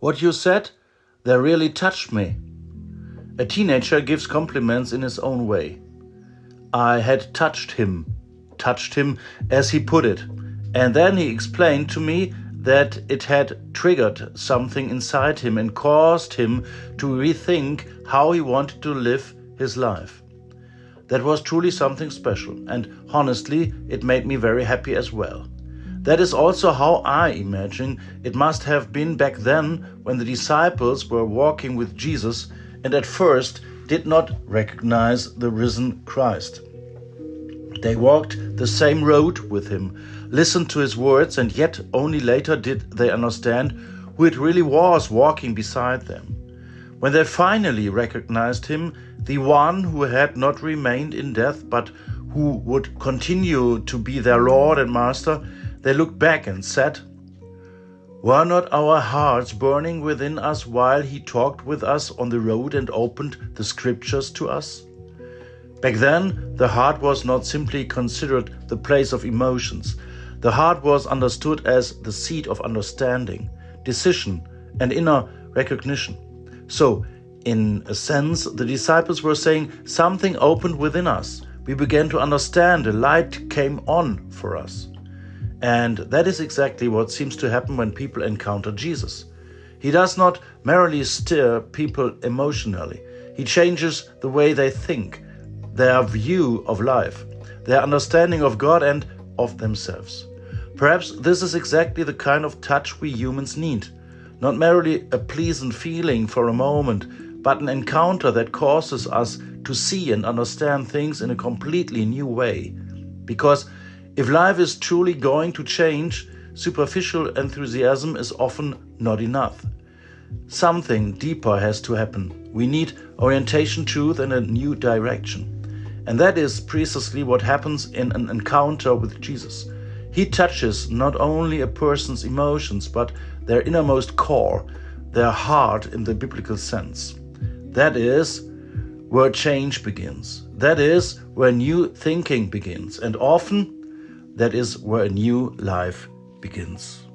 What you said, that really touched me. A teenager gives compliments in his own way. I had touched him as he put it, and then he explained to me that it had triggered something inside him and caused him to rethink how he wanted to live his life. That was truly something special, and honestly, it made me very happy as well. That is also how I imagine it must have been back then when the disciples were walking with Jesus and at first did not recognize the risen Christ. They walked the same road with him, listened to his words, and yet only later did they understand who it really was walking beside them. When they finally recognized him, the one who had not remained in death but who would continue to be their Lord and Master, they looked back and said, "Were not our hearts burning within us while he talked with us on the road and opened the scriptures to us?" Back then, the heart was not simply considered the place of emotions. The heart was understood as the seat of understanding, decision, and inner recognition. So, in a sense, the disciples were saying something opened within us. We began to understand, a light came on for us. And that is exactly what seems to happen when people encounter Jesus. He does not merely stir people emotionally. He changes the way they think, their view of life, their understanding of God and of themselves. Perhaps this is exactly the kind of touch we humans need. Not merely a pleasant feeling for a moment, but an encounter that causes us to see and understand things in a completely new way. Because if life is truly going to change, superficial enthusiasm is often not enough. Something deeper has to happen. We need orientation, truth, and a new direction. And that is precisely what happens in an encounter with Jesus. He touches not only a person's emotions, but their innermost core, their heart in the biblical sense. That is where change begins. That is where new thinking begins. And often, that is where a new life begins.